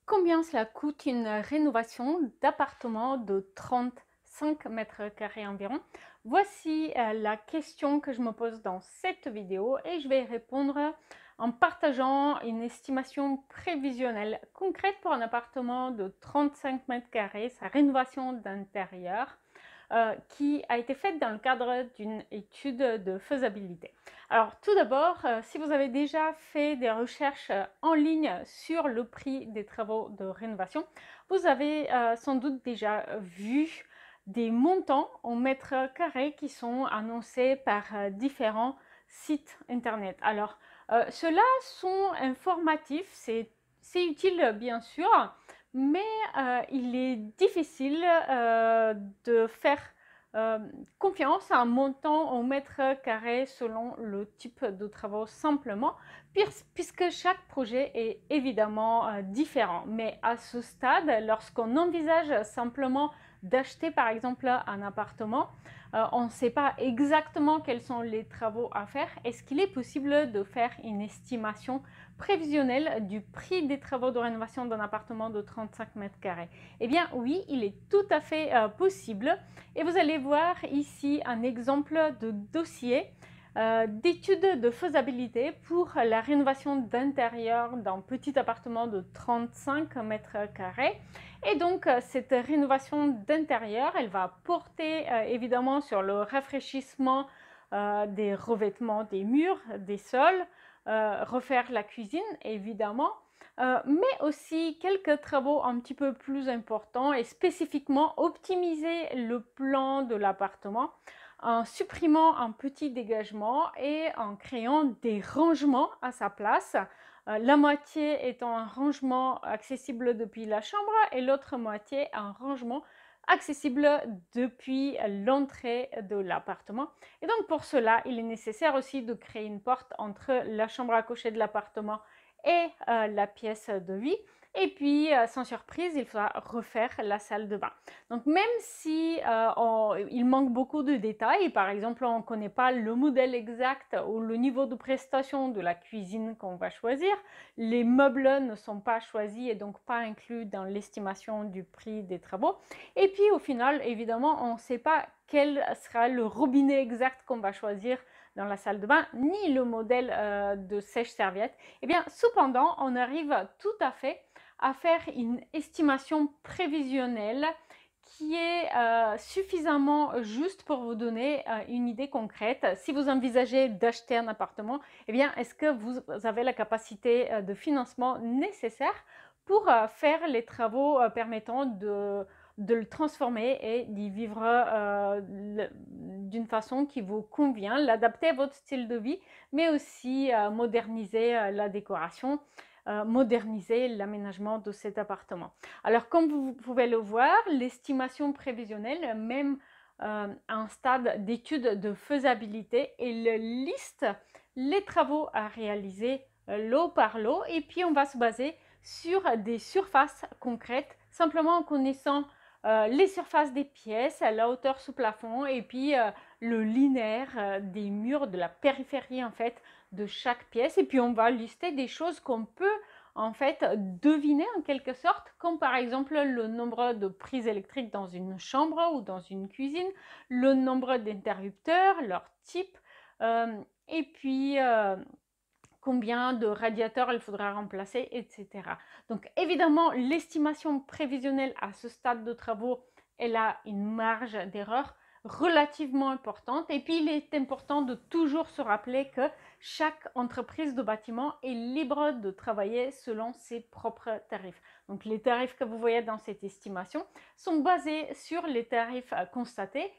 Combien cela coûte une rénovation d'appartement de 35 mètres carrés environ? Voici la question que je me pose dans cette vidéo et je vais y répondre en partageant une estimation prévisionnelle concrète pour un appartement de 35 mètres carrés, sa rénovation d'intérieur, qui a été faite dans le cadre d'une étude de faisabilité. Alors tout d'abord, si vous avez déjà fait des recherches en ligne sur le prix des travaux de rénovation, vous avez sans doute déjà vu des montants en mètres carrés qui sont annoncés par différents sites internet. Alors ceux-là sont informatifs, c'est utile bien sûr, mais il est difficile de faire euh, confiance à un montant au mètre carré selon le type de travaux simplement, puisque chaque projet est évidemment différent. Mais à ce stade, lorsqu'on envisage simplement d'acheter par exemple un appartement, on ne sait pas exactement quels sont les travaux à faire. Est-ce qu'il est possible de faire une estimation prévisionnelle du prix des travaux de rénovation d'un appartement de 35 mètres carrés? Eh bien oui, il est tout à fait possible. Et vous allez voir ici un exemple de dossier d'étude de faisabilité pour la rénovation d'intérieur d'un petit appartement de 35 mètres carrés. Et donc, cette rénovation d'intérieur, elle va porter évidemment sur le rafraîchissement des revêtements des murs, des sols, refaire la cuisine évidemment, mais aussi quelques travaux un petit peu plus importants et spécifiquement optimiser le plan de l'appartement en supprimant un petit dégagement et en créant des rangements à sa place. La moitié étant un rangement accessible depuis la chambre et l'autre moitié un rangement accessible depuis l'entrée de l'appartement. Et donc pour cela, il est nécessaire aussi de créer une porte entre la chambre à coucher de l'appartement et la pièce de vie. Et puis, sans surprise, il faudra refaire la salle de bain. Donc, même si il manque beaucoup de détails, par exemple, on ne connaît pas le modèle exact ou le niveau de prestation de la cuisine qu'on va choisir, les meubles ne sont pas choisis et donc pas inclus dans l'estimation du prix des travaux. Et puis, au final, évidemment, on ne sait pas quel sera le robinet exact qu'on va choisir dans la salle de bain, ni le modèle de sèche-serviette. Eh bien, cependant, on arrive tout à fait à faire une estimation prévisionnelle qui est suffisamment juste pour vous donner une idée concrète. Si vous envisagez d'acheter un appartement, eh bien, est-ce que vous avez la capacité de financement nécessaire pour faire les travaux permettant de le transformer et d'y vivre d'une façon qui vous convient, l'adapter à votre style de vie, mais aussi moderniser la décoration, moderniser l'aménagement de cet appartement. Alors, comme vous pouvez le voir, l'estimation prévisionnelle, même à un stade d'étude de faisabilité, elle liste les travaux à réaliser lot par lot, et puis on va se baser sur des surfaces concrètes, simplement en connaissant les surfaces des pièces, la hauteur sous plafond et puis le linéaire des murs, de la périphérie en fait de chaque pièce. Et puis on va lister des choses qu'on peut en fait deviner en quelque sorte, comme par exemple le nombre de prises électriques dans une chambre ou dans une cuisine, le nombre d'interrupteurs, leur type, et puis combien de radiateurs il faudra remplacer, etc. Donc évidemment, l'estimation prévisionnelle à ce stade de travaux, elle a une marge d'erreur relativement importante. Et puis, il est important de toujours se rappeler que chaque entreprise de bâtiment est libre de travailler selon ses propres tarifs. Donc, les tarifs que vous voyez dans cette estimation sont basés sur les tarifs constatés.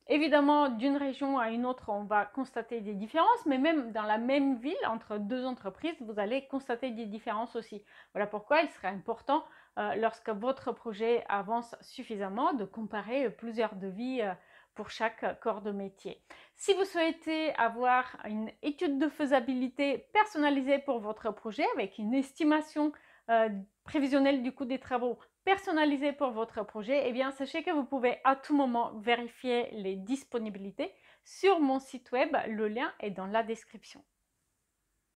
Évidemment, d'une région à une autre, on va constater des différences, mais même dans la même ville, entre deux entreprises, vous allez constater des différences aussi. Voilà pourquoi il serait important, lorsque votre projet avance suffisamment, de comparer plusieurs devis pour chaque corps de métier. Si vous souhaitez avoir une étude de faisabilité personnalisée pour votre projet, avec une estimation prévisionnelle du coût des travaux personnalisé pour votre projet, eh bien, sachez que vous pouvez à tout moment vérifier les disponibilités sur mon site web. Le lien est dans la description.